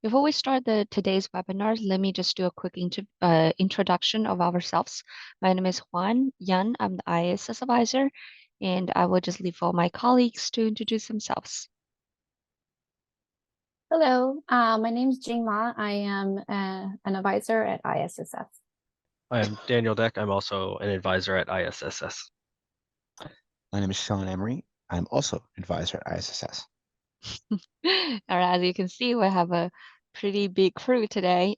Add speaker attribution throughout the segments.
Speaker 1: Before we start today's webinar, let me just do a quick introduction of ourselves. My name is Juan Yan. I'm the ISS advisor, and I will just leave for my colleagues to introduce themselves.
Speaker 2: Hello, my name is Jing Ma. I am an advisor at ISSF.
Speaker 3: I'm Daniel Deck. I'm also an advisor at ISSS.
Speaker 4: My name is Sean Emery. I'm also advisor at ISSS.
Speaker 1: All right, as you can see, we have a pretty big crew today.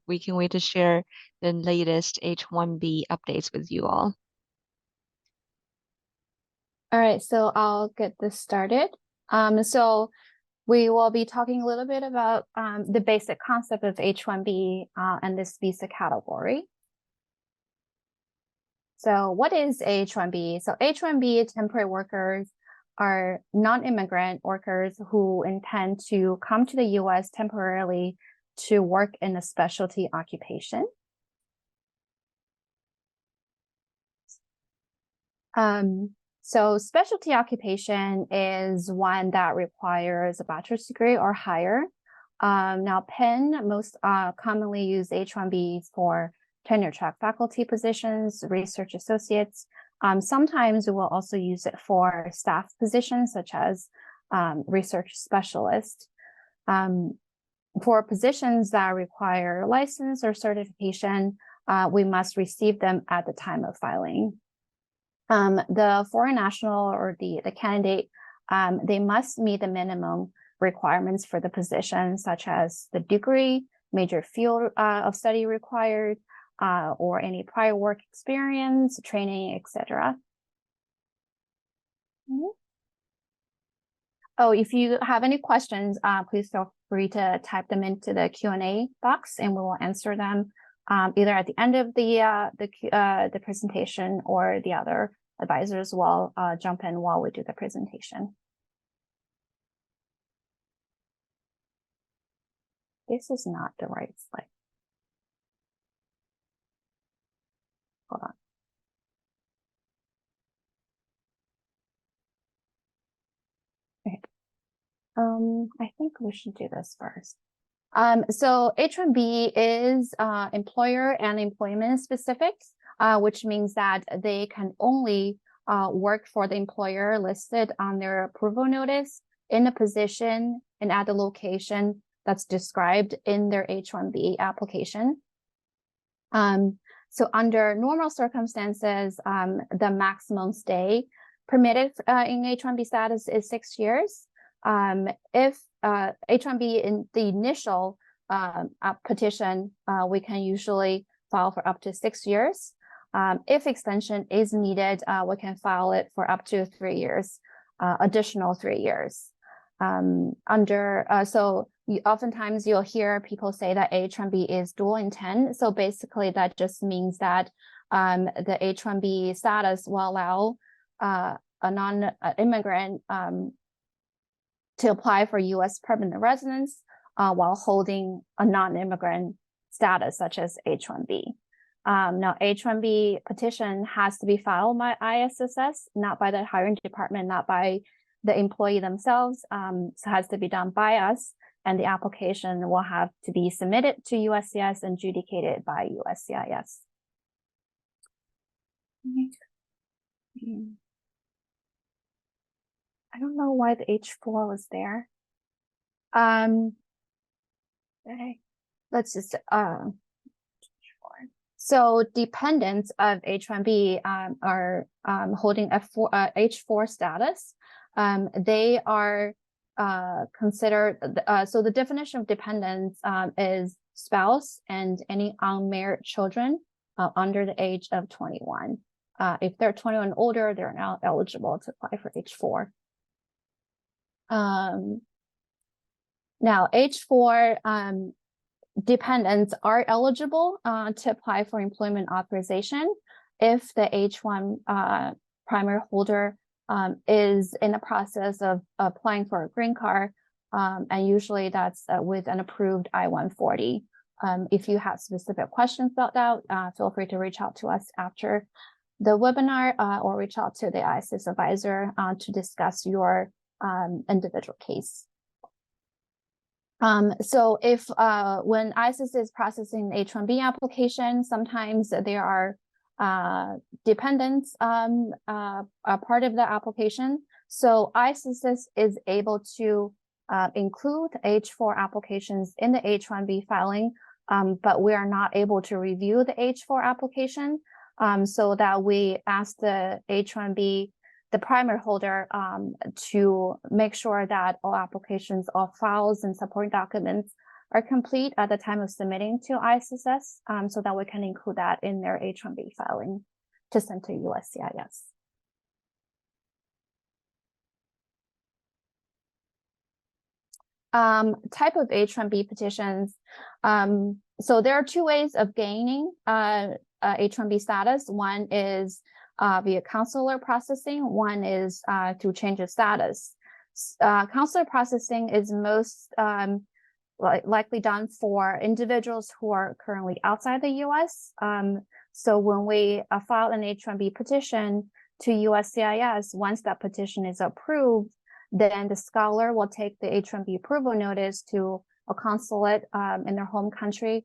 Speaker 1: We can wait to share the latest H-1B updates with you all.
Speaker 2: All right, so I'll get this started. So we will be talking a little bit about the basic concept of H-1B and this visa category. So what is H-1B? So H-1B temporary workers are non-immigrant workers who intend to come to the U.S. temporarily to work in a specialty occupation. So specialty occupation is one that requires a bachelor's degree or higher. Now, Penn most commonly use H-1Bs for tenure-track faculty positions, research associates. Sometimes we will also use it for staff positions, such as research specialist. For positions that require license or certification, we must receive them at the time of filing. The foreign national or the candidate, they must meet the minimum requirements for the position, such as the degree, major field of study required, or any prior work experience, training, etc. Oh, if you have any questions, please feel free to type them into the Q&A box, and we will answer them either at the end of the presentation, or the other advisors will jump in while we do the presentation. This is not the right slide. Hold on. Okay. I think we should do this first. So H-1B is employer and employment specific, which means that they can only work for the employer listed on their approval notice in a position and at the location that's described in their H-1B application. So under normal circumstances, the maximum stay permitted in H-1B status is 6 years. If H-1B in the initial petition, we can usually file for up to 6 years. If extension is needed, we can file it for up to 3 years, additional 3 years. Oftentimes you'll hear people say that H-1B is dual intent. So basically that just means that the H-1B status will allow a non-immigrant to apply for U.S. permanent residence while holding a non-immigrant status such as H-1B. Now, H-1B petition has to be filed by ISSS, not by the hiring department, not by the employee themselves. So it has to be done by us, and the application will have to be submitted to USCIS and adjudicated by USCIS. I don't know why the H4 was there. Okay, let's just so dependents of H-1B are holding a H4 status. They are considered, so the definition of dependents is spouse and any unmarried children under the age of 21. If they're 21 and older, they're now eligible to apply for H4. Now, H4 dependents are eligible to apply for employment authorization if the H1 primary holder is in the process of applying for a green card, and usually that's with an approved I-140. If you have specific questions about that, feel free to reach out to us after the webinar or reach out to the ISS advisor to discuss your individual case. So if when ISIS is processing the H-1B application, sometimes there are dependents are part of the application. So ISIS is able to include H-4 applications in the H-1B filing, but we are not able to review the H-4 application, so that we ask the H-1B, the primary holder, to make sure that all applications, all files and supporting documents are complete at the time of submitting to ISSS, so that we can include that in their H-1B filing to send to USCIS. Type of H-1B petitions. So there are two ways of gaining H-1B status. One is via consular processing. One is through change of status. Consular processing is most likely done for individuals who are currently outside the U.S. So when we file an H-1B petition to USCIS, once that petition is approved, then the scholar will take the H-1B approval notice to a consulate in their home country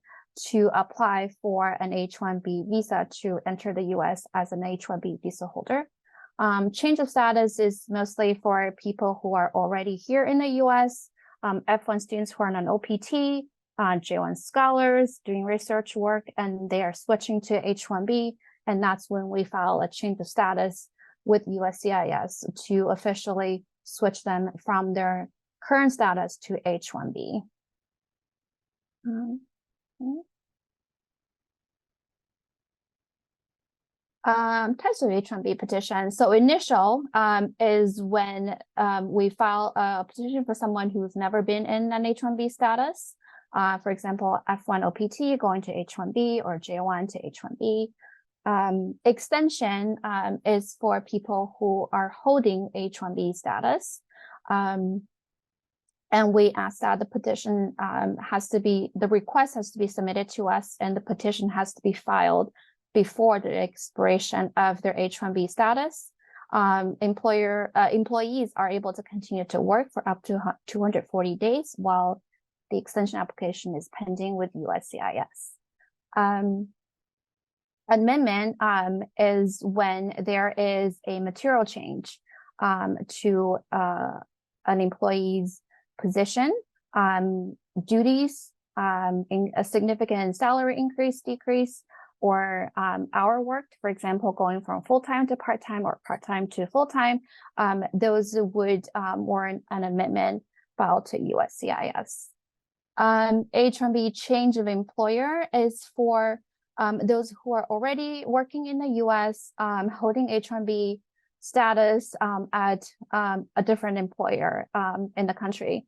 Speaker 2: to apply for an H-1B visa to enter the U.S. as an H-1B visa holder. Change of status is mostly for people who are already here in the U.S., F1 students who are on an OPT, J1 scholars doing research work, and they are switching to H-1B, and that's when we file a change of status with USCIS to officially switch them from their current status to H-1B. Types of H-1B petition. So initial is when we file a petition for someone who's never been in an H-1B status. For example, F1 OPT going to H-1B or J1 to H-1B. Extension is for people who are holding H-1B status. And we ask that the petition the request has to be submitted to us, and the petition has to be filed before the expiration of their H-1B status. Employees are able to continue to work for up to 240 days while the extension application is pending with USCIS. Amendment is when there is a material change to an employee's position, duties, in a significant salary increase, decrease, or hour worked, for example, going from full-time to part-time or part-time to full-time, those would warrant an amendment filed to USCIS. H-1B change of employer is for those who are already working in the U.S., holding H-1B status at a different employer in the country.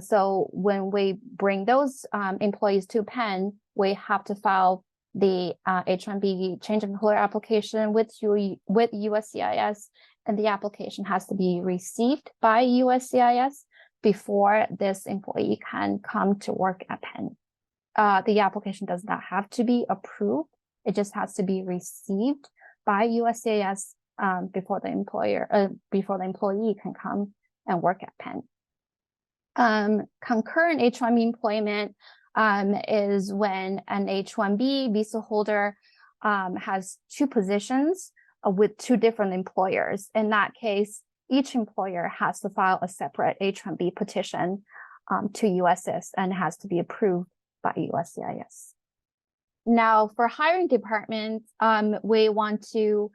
Speaker 2: So when we bring those employees to Penn, we have to file the H-1B change of employer application with USCIS, and the application has to be received by USCIS before this employee can come to work at Penn. The application does not have to be approved. It just has to be received by USCIS before the employee can come and work at Penn. Concurrent H-1B employment is when an H-1B visa holder has two positions with two different employers. In that case, each employer has to file a separate H-1B petition to USCIS and has to be approved by USCIS. Now, for hiring departments, we want to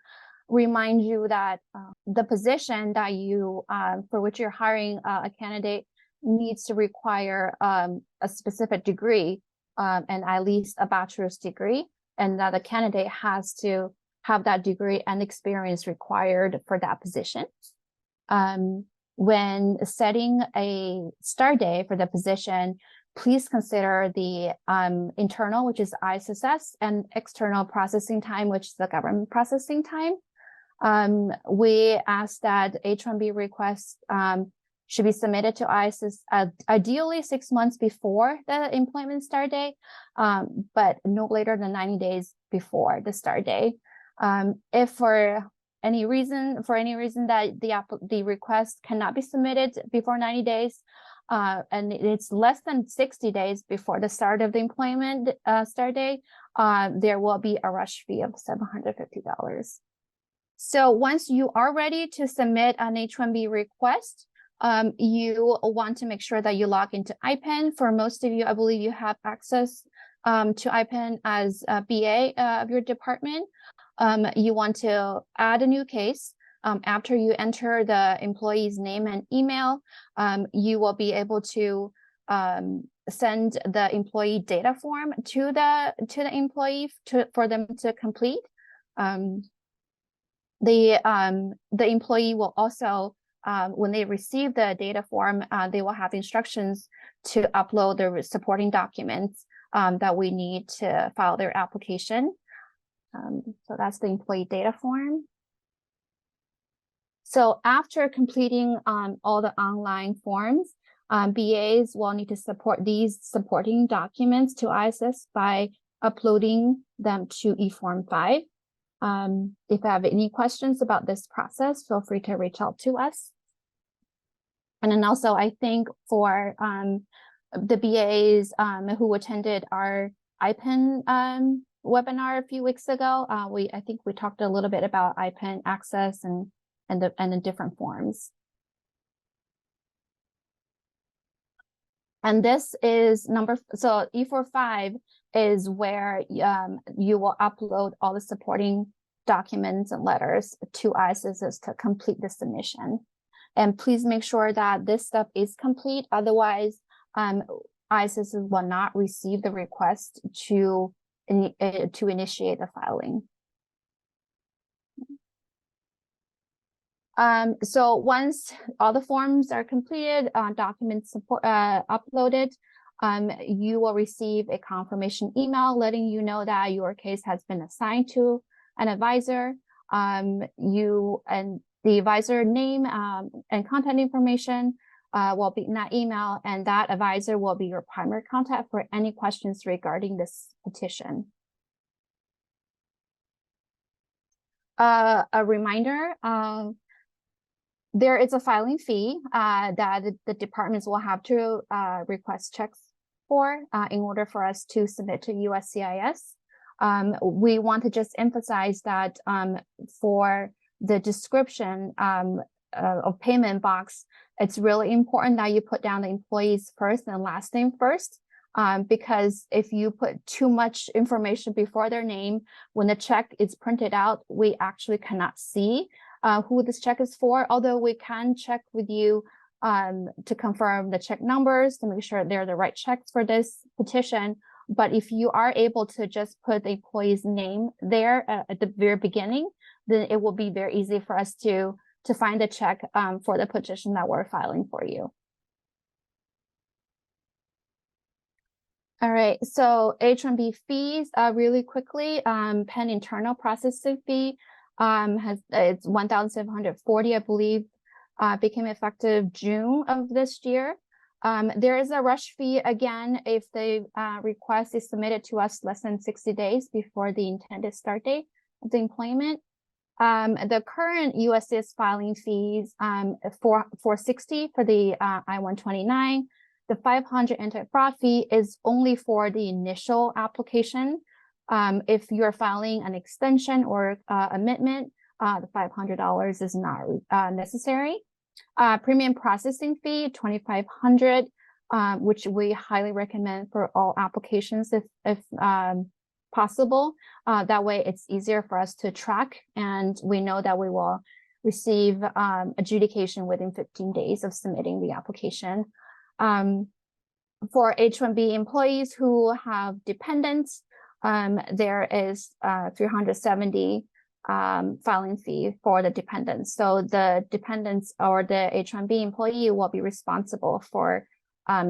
Speaker 2: remind you that the position that you for which you're hiring a candidate needs to require a specific degree and at least a bachelor's degree, and that the candidate has to have that degree and experience required for that position. When setting a start date for the position, please consider the internal, which is ISSS, and external processing time, which is the government processing time. We ask that H-1B requests should be submitted to ISIS ideally 6 months before the employment start date, but no later than 90 days before the start date. If for any reason that the request cannot be submitted before 90 days, and it's less than 60 days before the start of the employment start date, there will be a rush fee of $750. So once you are ready to submit an H-1B request, you want to make sure that you log into IPEN. For most of you, I believe you have access to IPEN as a BA of your department. You want to add a new case. After you enter the employee's name and email, you will be able to send the employee data form to the employee for them to complete. The employee will also, when they receive the data form, they will have instructions to upload the supporting documents that we need to file their application. So that's the employee data form. So after completing all the online forms, BAs will need to support these supporting documents to ISS by uploading them to eForm 5. If you have any questions about this process, feel free to reach out to us. And then also, I think for the BAs who attended our IPEN webinar a few weeks ago, I think we talked a little bit about IPEN access and the different forms. And this is so E45 is where you will upload all the supporting documents and letters to ISS to complete the submission. And please make sure that this step is complete. Otherwise, ISS will not receive the request to initiate the filing. So once all the forms are completed, documents uploaded, you will receive a confirmation email letting you know that your case has been assigned to an advisor. You and the advisor name and contact information will be in that email, and that advisor will be your primary contact for any questions regarding this petition. A reminder, there is a filing fee that the departments will have to request checks for in order for us to submit to USCIS. We want to just emphasize that for the description of payment box, it's really important that you put down the employee's first and last name first, because if you put too much information before their name, when the check is printed out, we actually cannot see who this check is for, although we can check with you to confirm the check numbers to make sure they're the right checks for this petition. But if you are able to just put the employee's name there at the very beginning, then it will be very easy for us to find the check for the petition that we're filing for you. All right, so H-1B fees, really quickly, PEN internal processing fee it's $1,740, I believe, became effective June of this year. There is a rush fee again if the request is submitted to us less than 60 days before the intended start date of the employment. The current USCIS filing fees for $460 for the I-129. The $500 anti-fraud fee is only for the initial application. If you're filing an extension or amendment, the $500 is not necessary. Premium processing fee, $2,500, which we highly recommend for all applications if possible. That way it's easier for us to track, and we know that we will receive adjudication within 15 days of submitting the application. For H-1B employees who have dependents, there is $370 filing fee for the dependents. So the dependents or the H-1B employee will be responsible for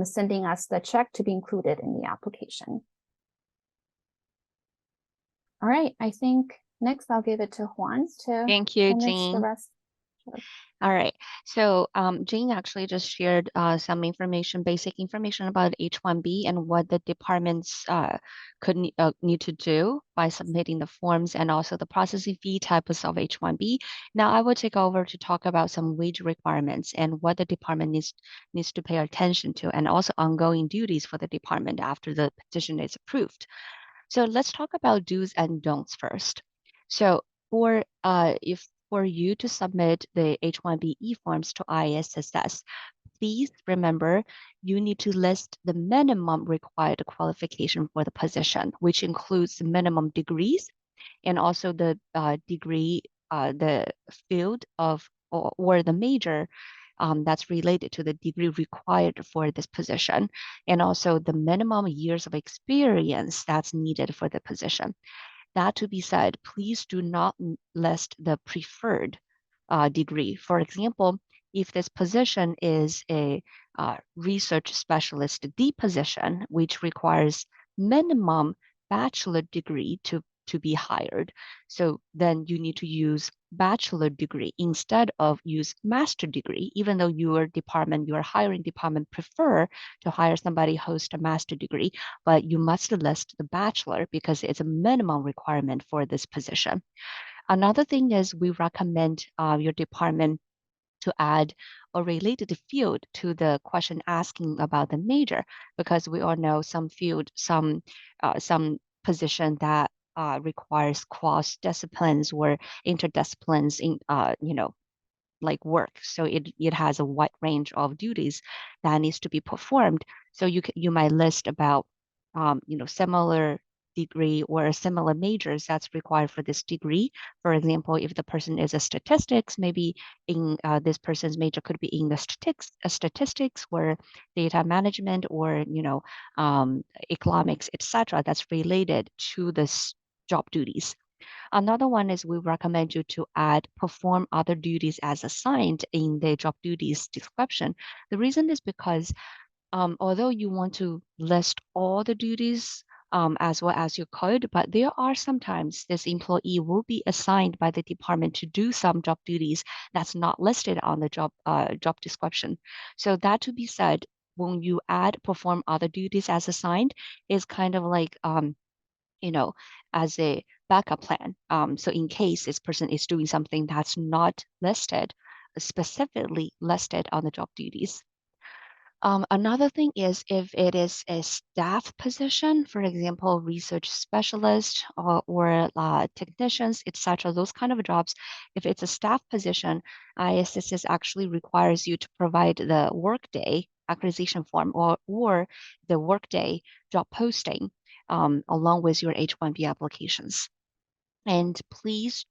Speaker 2: sending us the check to be included in the application. All right, I think next I'll give it to Juan to
Speaker 1: Thank you,
Speaker 2: finish the
Speaker 1: Jean.
Speaker 2: rest.
Speaker 1: All right. So Jane actually just shared some information, basic information about H-1B and what the departments need to do by submitting the forms and also the processing fee types of H-1B. Now I will take over to talk about some wage requirements and what the department needs to pay attention to and also ongoing duties for the department after the petition is approved. So let's talk about do's and don'ts first. So if for you to submit the H-1B e-forms to ISSS, please remember you need to list the minimum required qualification for the position, which includes the minimum degrees and also the degree, the field of or the major that's related to the degree required for this position, and also the minimum years of experience that's needed for the position. That to be said, please do not list the preferred degree. For example, if this position is a research specialist D position, which requires minimum bachelor degree to be hired, so then you need to use bachelor degree instead of use master degree, even though your hiring department prefer to hire somebody who hosts a master degree, but you must list the bachelor because it's a minimum requirement for this position. Another thing is we recommend your department to add a related field to the question asking about the major, because we all know some position that requires cross disciplines or interdisciplines in like work. So it has a wide range of duties that needs to be performed. So you might list about similar degree or similar majors that's required for this degree. For example, if the person is a statistics, maybe in this person's major could be in the statistics or data management or economics, etc. That's related to this job duties. Another one is we recommend you to add perform other duties as assigned in the job duties description. The reason is because although you want to list all the duties as well as you could, but there are sometimes this employee will be assigned by the department to do some job duties that's not listed on the job description. So that to be said, when you add perform other duties as assigned, is kind of like you know, as a backup plan. So in case this person is doing something that's not listed, specifically listed on the job duties. Another thing is if it is a staff position, for example, research specialist or technicians, etc., those kind of jobs, if it's a staff position, ISSS actually requires you to provide the workday acquisition form or the workday job posting along with your H-1B applications. And please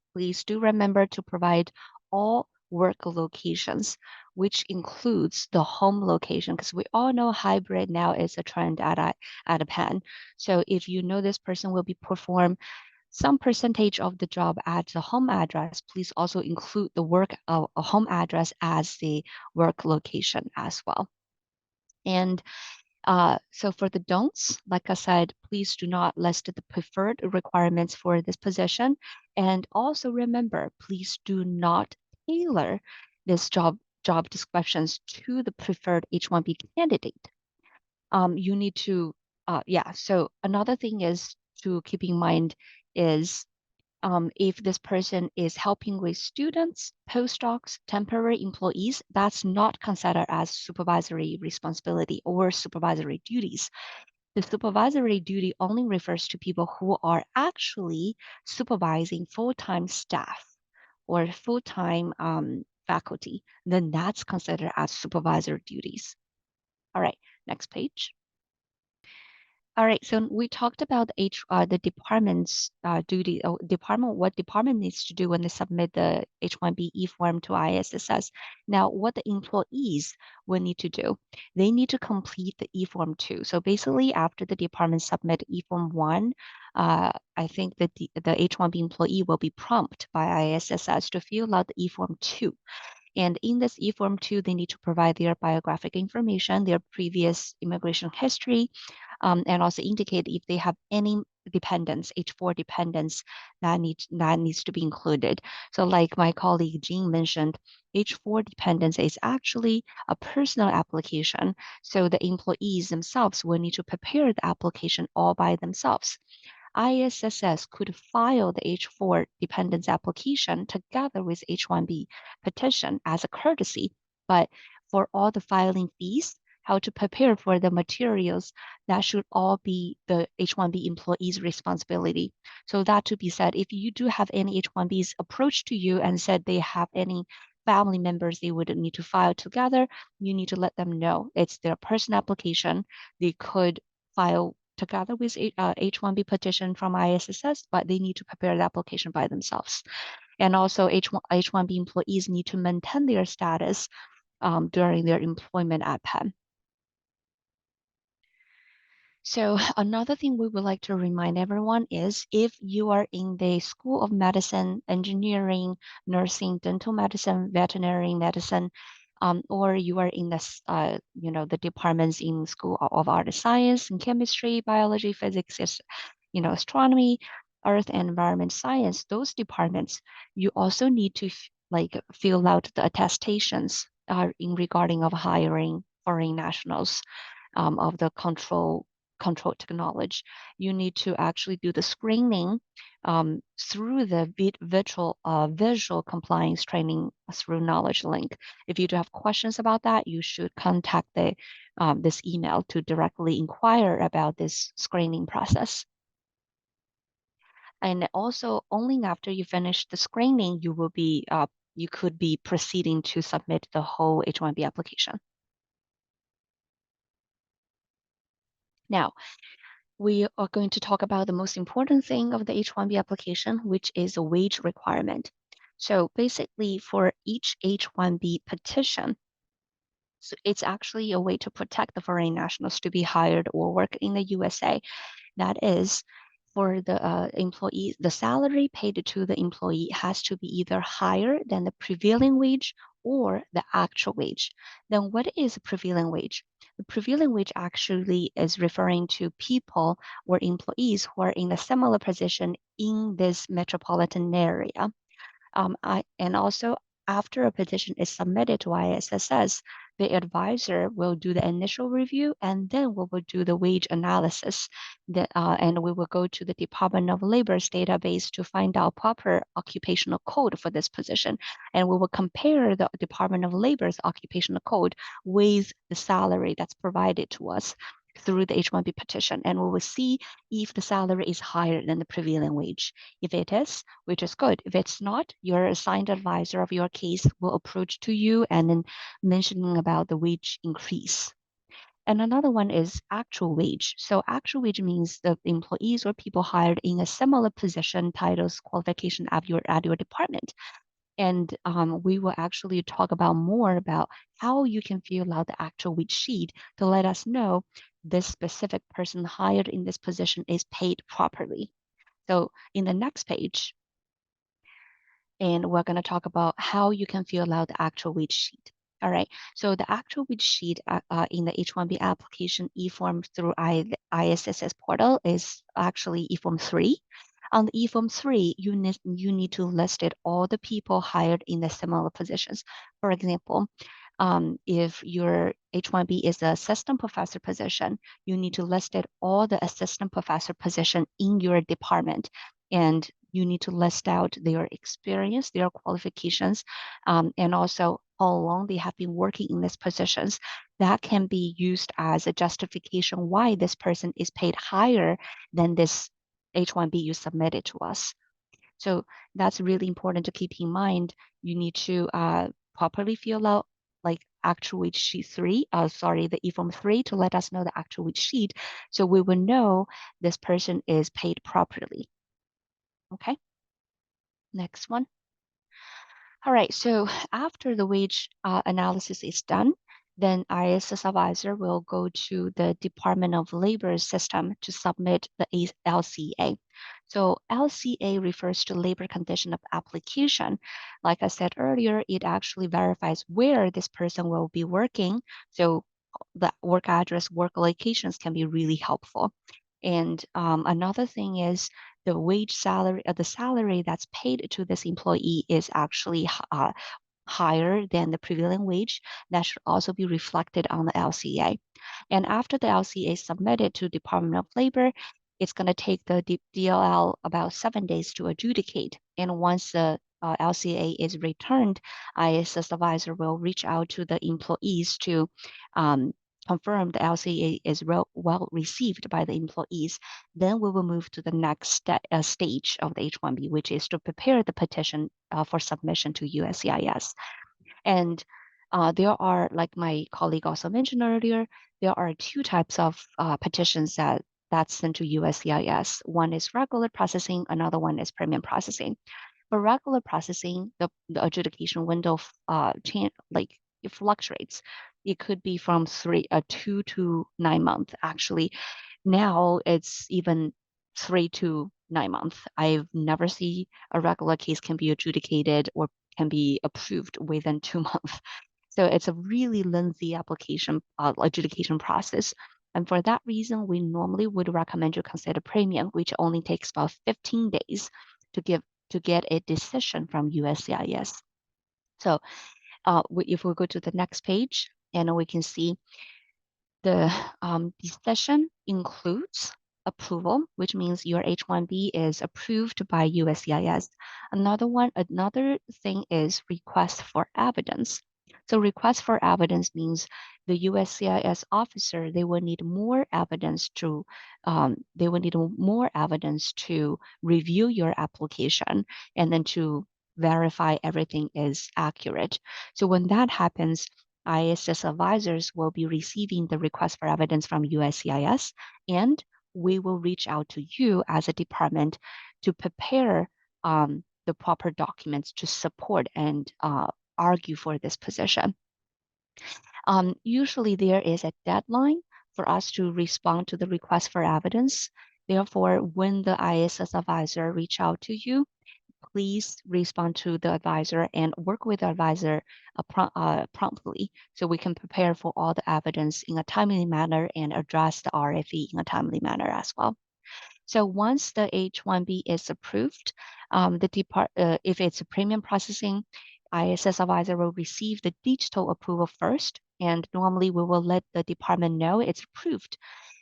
Speaker 1: do remember to provide all work locations, which includes the home location, because we all know hybrid now is a trend at a Penn. So if you know this person will be perform some percentage of the job at the home address, please also include the work a home address as the work location as well. And so for the don'ts, like I said, please do not list the preferred requirements for this position. And also remember, please do not tailor this job descriptions to the preferred H-1B candidate. You need to, yeah. So another thing is to keep in mind is if this person is helping with students, postdocs, temporary employees, that's not considered as supervisory responsibility or supervisory duties. The supervisory duty only refers to people who are actually supervising full-time staff or full-time faculty. Then that's considered as supervisory duties. All right, next page. All right, so we talked about the department's duty, what department needs to do when they submit the H-1B e-form to ISSS. Now, what the employees will need to do, they need to complete the e-form 2. So basically, after the department submit e-form 1, I think that the H-1B employee will be prompted by ISSS to fill out the e-form 2. And in this e-form 2, they need to provide their biographic information, their previous immigration history, and also indicate if they have any dependents, H4 dependents that needs to be included. So like my colleague Jean mentioned, H4 dependence is actually a personal application. So the employees themselves will need to prepare the application all by themselves. ISSS could file the H4 dependence application together with H-1B petition as a courtesy, but for all the filing fees, how to prepare for the materials, that should all be the H-1B employee's responsibility. So that to be said, if you do have any H-1Bs approach to you and said they have any family members they would need to file together, you need to let them know it's their personal application. They could file together with H-1B petition from ISSS, but they need to prepare the application by themselves. And also H-1B employees need to maintain their status during their employment at PEM. So another thing we would like to remind everyone is if you are in the School of Medicine, Engineering, Nursing, Dental Medicine, Veterinary Medicine, or you are in the departments in School of Art and Science and Chemistry, Biology, Physics, Astronomy, Earth and Environment Science, those departments, you also need to fill out the attestations in regarding of hiring foreign nationals of the control technology. You need to actually do the screening through the visual compliance training through Knowledge Link. If you do have questions about that, you should contact this email to directly inquire about this screening process. And also, only after you finish the screening, you could be proceeding to submit the whole H-1B application. Now, we are going to talk about the most important thing of the H-1B application, which is a wage requirement. So basically, for each H-1B petition, so it's actually a way to protect the foreign nationals to be hired or work in the USA. That is, for the employee, the salary paid to the employee has to be either higher than the prevailing wage or the actual wage. Then what is prevailing wage? The prevailing wage actually is referring to people or employees who are in a similar position in this metropolitan area. And also, after a petition is submitted to ISSS, the advisor will do the initial review and then we will do the wage analysis. And we will go to the Department of Labor's database to find out proper occupational code for this position. And we will compare the Department of Labor's occupational code with the salary that's provided to us through the H-1B petition, and we will see if the salary is higher than the prevailing wage. If it is, which is good. If it's not, your assigned advisor of your case will approach to you and then mentioning about the wage increase. And another one is actual wage. So actual wage means the employees or people hired in a similar position, titles, qualification at your department. And we will actually talk about more about how you can fill out the actual wage sheet to let us know this specific person hired in this position is paid properly. So in the next page, and we're going to talk about how you can fill out the actual wage sheet. All right, so the actual wage sheet in the H-1B application e-form through ISSS portal is actually e-form 3. On the e-form 3, you need to list it all the people hired in the similar positions. For example, if your H-1B is the assistant professor position, you need to list it all the assistant professor position in your department. And you need to list out their experience, their qualifications, and also how long they have been working in these positions. That can be used as a justification why this person is paid higher than this H-1B you submitted to us. So that's really important to keep in mind. You need to properly fill out like actual wage sheet 3, the e-form 3 to let us know the actual wage sheet. So we will know this person is paid properly. Okay, next one. All right, so after the wage analysis is done, then ISS advisor will go to the Department of Labor system to submit the LCA. So LCA refers to labor condition of application. Like I said earlier, it actually verifies where this person will be working. So the work address, work locations can be really helpful. And another thing is the wage salary, the salary that's paid to this employee is actually higher than the prevailing wage. That should also be reflected on the LCA. And after the LCA is submitted to Department of Labor, it's going to take the DLL about 7 days to adjudicate. And once the LCA is returned, ISS advisor will reach out to the employees to confirm the LCA is well received by the employees. Then we will move to the next stage of the H-1B, which is to prepare the petition for submission to USCIS. And there are, like my colleague also mentioned earlier, there are two types of petitions that's sent to USCIS. One is regular processing, another one is premium processing. For regular processing, the adjudication window it fluctuates. It could be from 2 to 9 months. Actually, now it's even 3 to 9 months. I've never seen a regular case can be adjudicated or can be approved within 2 months. So it's a really lengthy adjudication process. And for that reason, we normally would recommend you consider premium, which only takes about 15 days to get a decision from USCIS. So if we go to the next page, and we can see the decision includes approval, which means your H-1B is approved by USCIS. Another thing is request for evidence. So request for evidence means the USCIS officer, they will need more evidence to review your application and then to verify everything is accurate. So when that happens, ISS advisors will be receiving the request for evidence from USCIS, and we will reach out to you as a department to prepare the proper documents to support and argue for this position. Usually there is a deadline for us to respond to the request for evidence. Therefore, when the ISS advisor reach out to you, please respond to the advisor and work with the advisor promptly so we can prepare for all the evidence in a timely manner and address the RFE in a timely manner as well. So once the H-1B is approved, if it's a premium processing, ISS advisor will receive the digital approval first, and normally we will let the department know it's approved.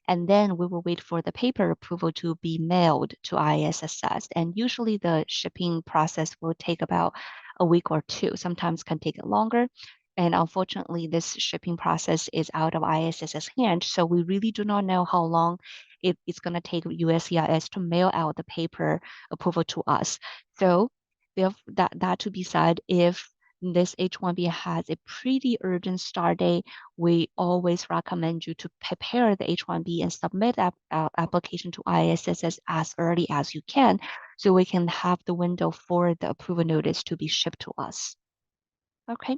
Speaker 1: And then we will wait for the paper approval to be mailed to ISS. And usually the shipping process will take about a week or two, sometimes can take it longer. And unfortunately, this shipping process is out of ISS's hand. So we really do not know how long it's going to take USCIS to mail out the paper approval to us. So that to be said, if this H-1B has a pretty urgent start date, we always recommend you to prepare the H-1B and submit application to ISS as early as you can so we can have the window for the approval notice to be shipped to us. Okay.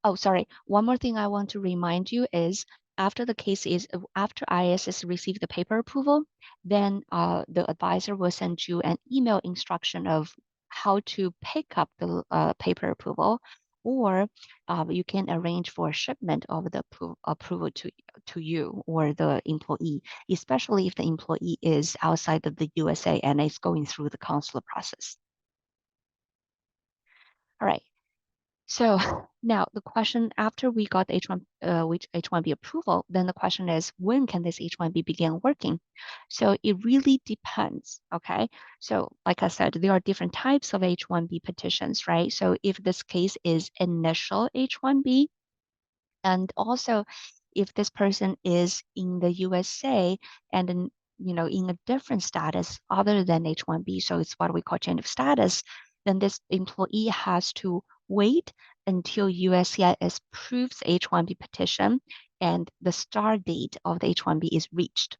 Speaker 1: Oh, sorry. One more thing I want to remind you is after ISS receive the paper approval, then the advisor will send you an email instruction of how to pick up the paper approval, or you can arrange for shipment of the approval to you or the employee, especially if the employee is outside of the USA and is going through the consular process. All right. So now the question after we got the H-1B approval, then the question is when can this H-1B begin working? So it really depends, okay? So like I said, there are different types of H-1B petitions, right? So if this case is initial H-1B, and also if this person is in the USA and in a different status other than H-1B, so it's what we call change of status, then this employee has to wait until USCIS approves H-1B petition and the start date of the H-1B is reached.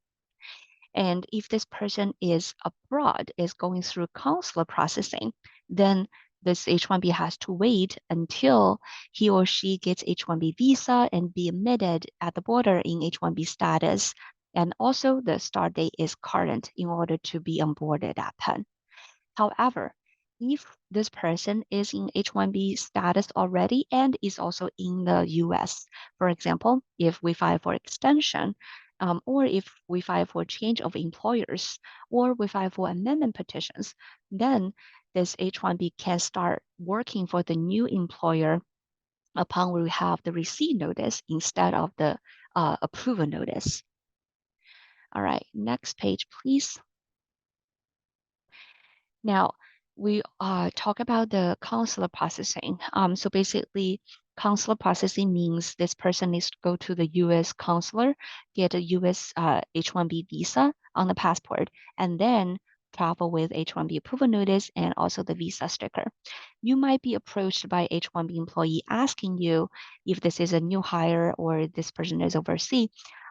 Speaker 1: And if this person is abroad, is going through consular processing, then this H-1B has to wait until he or she gets H-1B visa and be admitted at the border in H-1B status. And also the start date is current in order to be onboarded at Penn. However, if this person is in H-1B status already and is also in the US, for example, if we file for extension, or if we file for change of employers, or we file for amendment petitions, then this H-1B can start working for the new employer upon we have the receipt notice instead of the approval notice. All right, next page, please. Now, we talk about the consular processing. So basically, consular processing means this person needs to go to the U.S. consular, get a U.S. H-1B visa on the passport, and then travel with H-1B approval notice and also the visa sticker. You might be approached by H-1B employee asking you if this is a new hire or this person is overseas,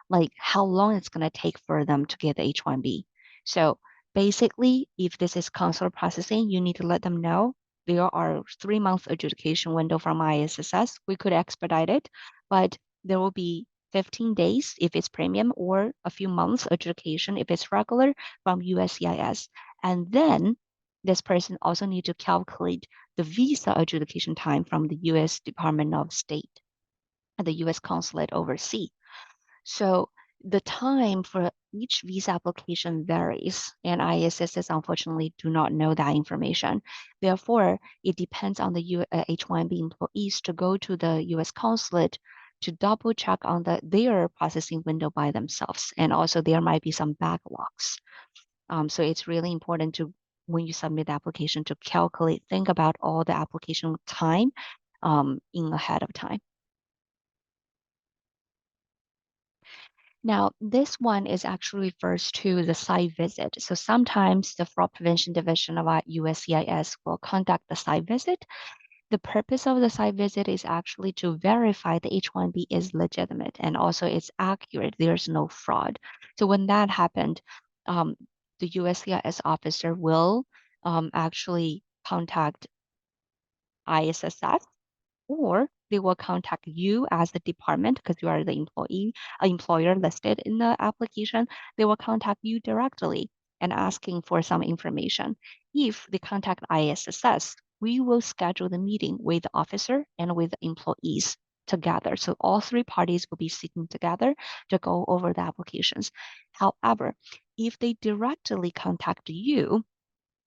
Speaker 1: like how long it's going to take for them to get the H-1B. So basically, if this is consular processing, you need to let them know there are 3 month adjudication window from ISSS. We could expedite it, but there will be 15 days if it's premium or a few months adjudication if it's regular from USCIS. And then this person also need to calculate the visa adjudication time from the US Department of State and the US consulate overseas. So the time for each visa application varies, and ISSs unfortunately do not know that information. Therefore, it depends on the H-1B employees to go to the US consulate to double check on their processing window by themselves. And also there might be some backlogs. So it's really important to, when you submit the application, to calculate, think about all the application time in ahead of time. Now, this one is actually refers to the site visit. So sometimes the Fraud Prevention Division of our USCIS will conduct the site visit. The purpose of the site visit is actually to verify the H-1B is legitimate and also it's accurate. There's no fraud. So when that happened, the USCIS officer will actually contact ISSF, or they will contact you as the department because you are the employer listed in the application. They will contact you directly and asking for some information. If they contact ISSS, we will schedule the meeting with the officer and with the employees together. So all three parties will be sitting together to go over the applications. However, if they directly contact you,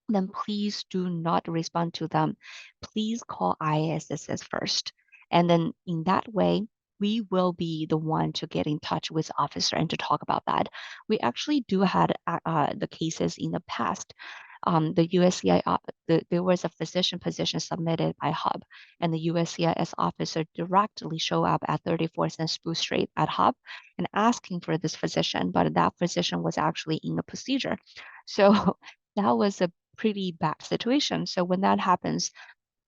Speaker 1: then please do not respond to them. Please call ISSS first. And then in that way, we will be the one to get in touch with the officer and to talk about that. We actually do had the cases in the past. The USCI, there was a physician position submitted by Hub, and the USCIS officer directly show up at 34th and Spruce Street at Hub and asking for this physician, but that physician was actually in a procedure. So that was a pretty bad situation. So when that happens,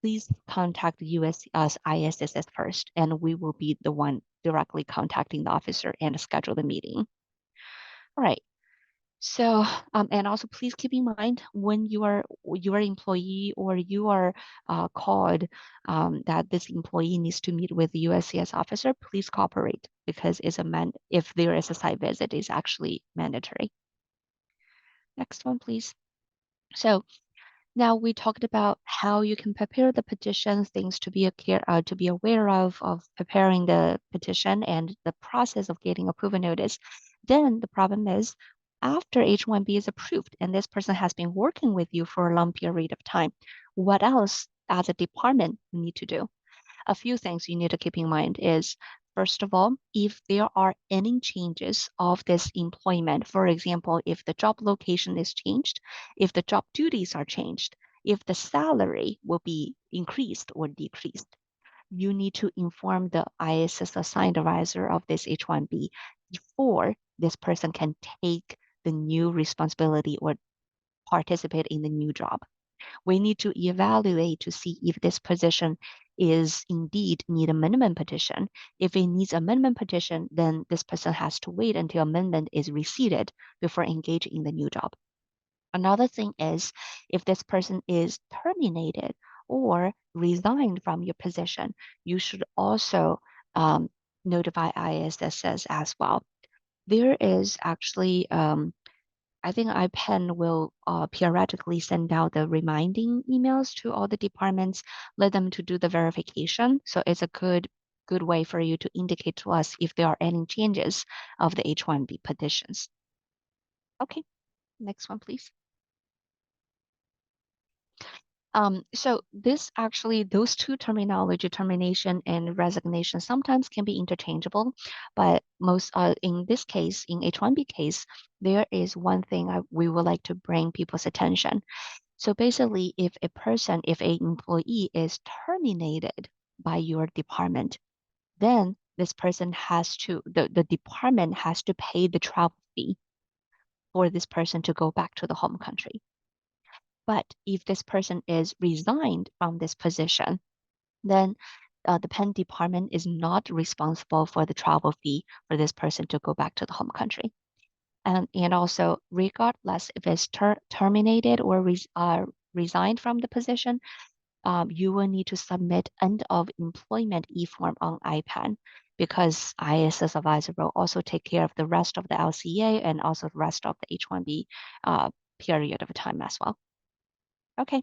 Speaker 1: please contact the ISSS first, and we will be the one directly contacting the officer and schedule the meeting. All right. So, and also please keep in mind when you are employee or you are called that this employee needs to meet with the USCIS officer, please cooperate because if there is a site visit, it's actually mandatory. Next one, please. So now we talked about how you can prepare the petition, things to be aware of preparing the petition and the process of getting approval notice. Then the problem is after H-1B is approved and this person has been working with you for a long period of time, what else as a department you need to do? A few things you need to keep in mind is, first of all, if there are any changes of this employment, for example, if the job location is changed, if the job duties are changed, if the salary will be increased or decreased, you need to inform the ISS assigned advisor of this H-1B before this person can take the new responsibility or participate in the new job. We need to evaluate to see if this position is indeed need a minimum petition. If it needs a minimum petition, then this person has to wait until amendment is received before engaging in the new job. Another thing is if this person is terminated or resigned from your position, you should also notify ISSS as well. There is actually I think IPEN will periodically send out the reminding emails to all the departments, let them to do the verification. So it's a good good way for you to indicate to us if there are any changes of the H-1B petitions. Okay, next one, please. So this actually, those two terminology, termination and resignation, sometimes can be interchangeable, but most in this case, in H-1B case, there is one thing we would like to bring people's attention. So basically, if an employee is terminated by your department, then this person the department has to pay the travel fee for this person to go back to the home country. But if this person is resigned from this position, then the Penn department is not responsible for the travel fee for this person to go back to the home country. And also, regardless if it's terminated or resigned from the position, you will need to submit end of employment e-form on IPAN because ISS advisor will also take care of the rest of the LCA and also the rest of the H-1B period of time as well. Okay.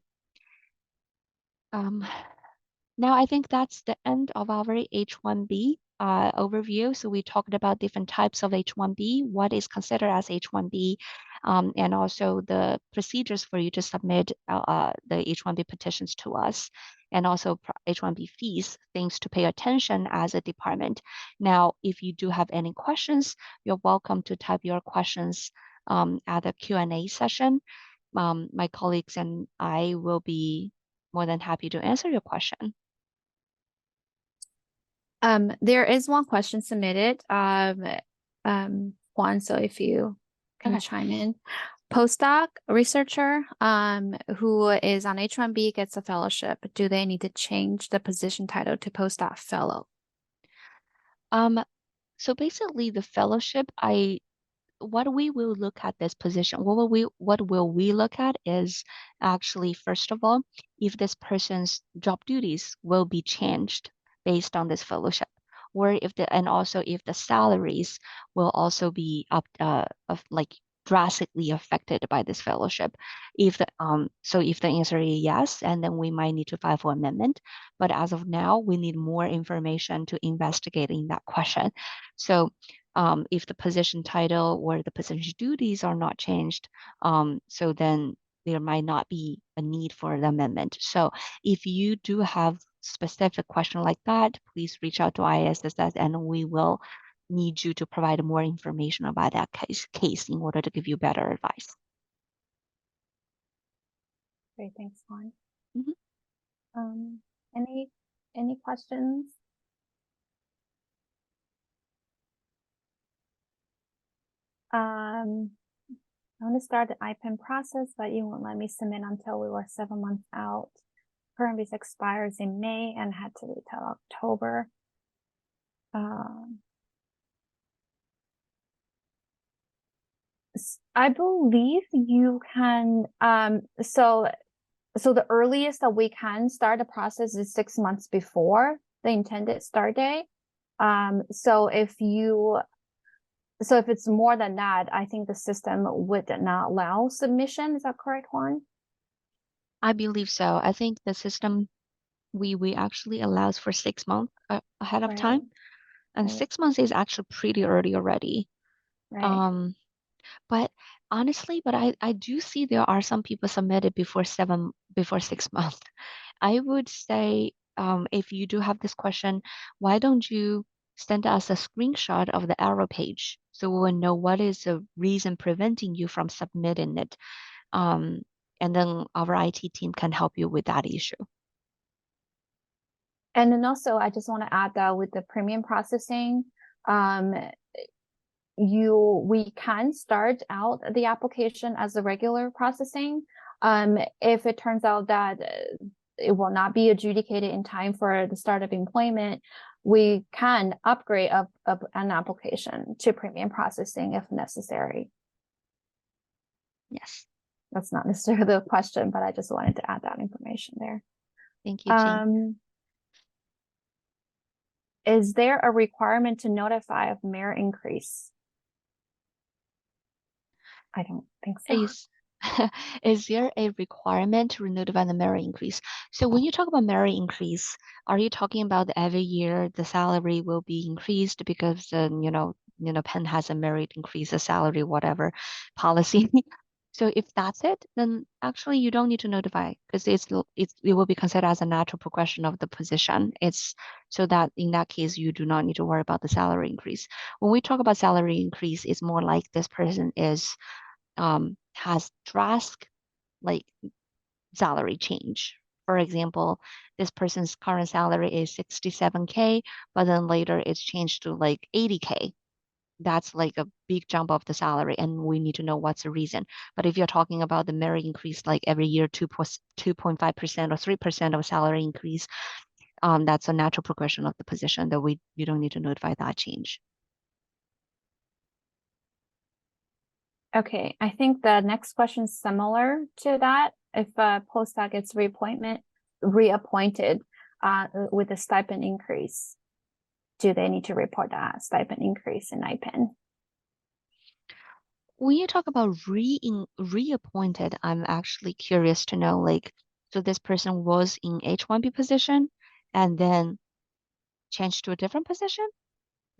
Speaker 1: Now I think that's the end of our H-1B overview. So we talked about different types of H-1B, what is considered as H-1B, and also the procedures for you to submit the H-1B petitions to us, and also H-1B fees, things to pay attention as a department. Now, if you do have any questions, you're welcome to type your questions at the Q&A session. My colleagues and I will be more than happy to answer your question.
Speaker 2: There is one question submitted, Juan, so if you can
Speaker 1: Okay.
Speaker 2: chime in. Postdoc researcher who is on H-1B gets a fellowship. Do they need to change the position title to postdoc fellow?
Speaker 1: So basically the fellowship, what we will look at this position, what will we look at is actually, first of all, if this person's job duties will be changed based on this fellowship, or and also if the salaries will also be drastically affected by this fellowship. If the answer is yes, and then we might need to file for amendment. But as of now, we need more information to investigate in that question. So if the position title or the position duties are not changed, so then there might not be a need for the amendment. So if you do have specific question like that, please reach out to ISSS and we will need you to provide more information about that case in order to give you better advice.
Speaker 2: Great, thanks, Juan.
Speaker 1: Mm-hmm.
Speaker 2: Any questions? I want to start the IPEN process, but you won't let me submit until we were 7 months out. Current visa expires in May and had to wait till October. I believe you can, so the earliest that we can start the process is 6 months before the intended start date. So if it's more than that, I think the system would not allow submission. Is that correct, Juan?
Speaker 1: I believe so. I think the system we actually allows for 6 months ahead of time, and 6 months is actually pretty early already.
Speaker 2: Right.
Speaker 1: But honestly, I do see there are some people submitted before 6 months. I would say if you do have this question, why don't you send us a screenshot of the error page so we will know what is the reason preventing you from submitting it. And then our IT team can help you with that issue.
Speaker 2: And then also, I just want to add that with the premium processing, we can start out the application as a regular processing. If it turns out that it will not be adjudicated in time for the start of employment, we can upgrade an application to premium processing if necessary.
Speaker 1: Yes.
Speaker 2: That's not necessarily the question, but I just wanted to add that information there.
Speaker 1: Thank you, Jean.
Speaker 2: Is there a requirement to notify of merit increase? I don't think so.
Speaker 1: Is there a requirement to notify the merit increase? So when you talk about merit increase, are you talking about every year the salary will be increased because Penn has a merit increase, a salary, whatever policy? So if that's it, then actually you don't need to notify because it will be considered as a natural progression of the position. It's so that in that case you do not need to worry about the salary increase. When we talk about salary increase, it's more like this person has drastic like salary change. For example, this person's current salary is 67K, but then later it's changed to like 80K. That's like a big jump of the salary, and we need to know what's the reason. But if you're talking about the merit increase, like every year 2.5% or 3% of salary increase, that's a natural progression of the position that you don't need to notify that change.
Speaker 2: Okay, I think the next question is similar to that. If a postdoc gets reappointed with a stipend increase, do they need to report that stipend increase in IPEN?
Speaker 1: When you talk about reappointed, I'm actually curious to know, like, so this person was in H-1B position and then changed to a different position,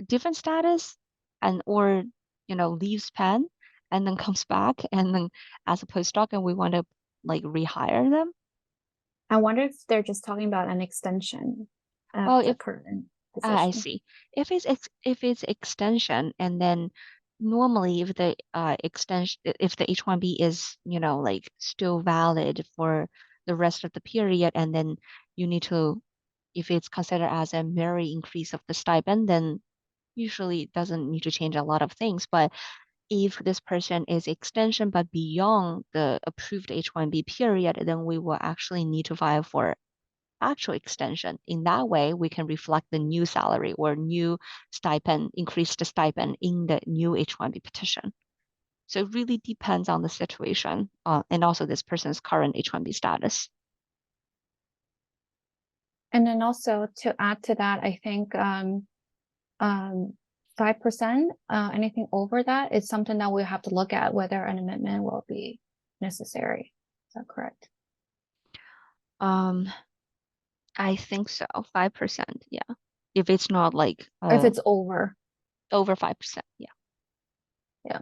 Speaker 1: different status, and or leaves Penn and then comes back and then as a postdoc and we want to like rehire them.
Speaker 2: I wonder if they're just talking about an extension of
Speaker 1: Well,
Speaker 2: the
Speaker 1: if
Speaker 2: current
Speaker 1: I
Speaker 2: position.
Speaker 1: see. If it's extension and then normally if the extension if the H-1B is, like still valid for the rest of the period and then you need to if it's considered as a merit increase of the stipend, then usually it doesn't need to change a lot of things. But if this person is extension but beyond the approved H-1B period, then we will actually need to file for actual extension. In that way, we can reflect the new salary or new stipend, increased stipend in the new H-1B petition. So it really depends on the situation and also this person's current H-1B status.
Speaker 2: And then also to add to that, I think 5%, anything over that is something that we have to look at whether an amendment will be necessary. Is that correct?
Speaker 1: I think so, 5%, yeah. If it's not like
Speaker 2: If it's over.
Speaker 1: over 5%, yeah.
Speaker 2: Yeah.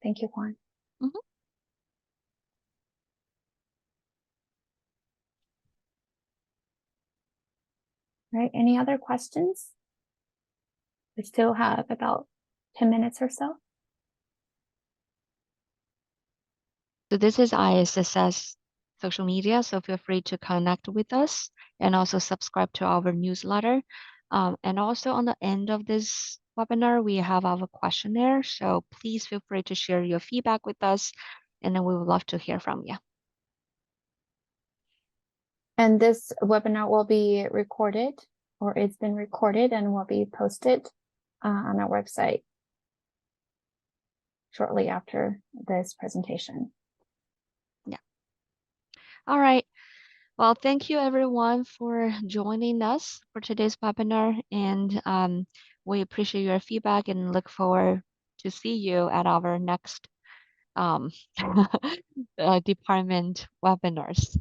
Speaker 2: Thank you, Juan.
Speaker 1: Mhm.
Speaker 2: Right. Any other questions? We still have about 10 minutes or so.
Speaker 1: So this is ISSS social media, so feel free to connect with us and also subscribe to our newsletter. And also on the end of this webinar, we have our questionnaire, so please feel free to share your feedback with us, and then we would love to hear from you.
Speaker 2: And this webinar will be recorded, or it's been recorded and will be posted on our website shortly after this presentation.
Speaker 1: Yeah. All right. Well, thank you everyone for joining us for today's webinar, and we appreciate your feedback and look forward to see you at our next department webinars.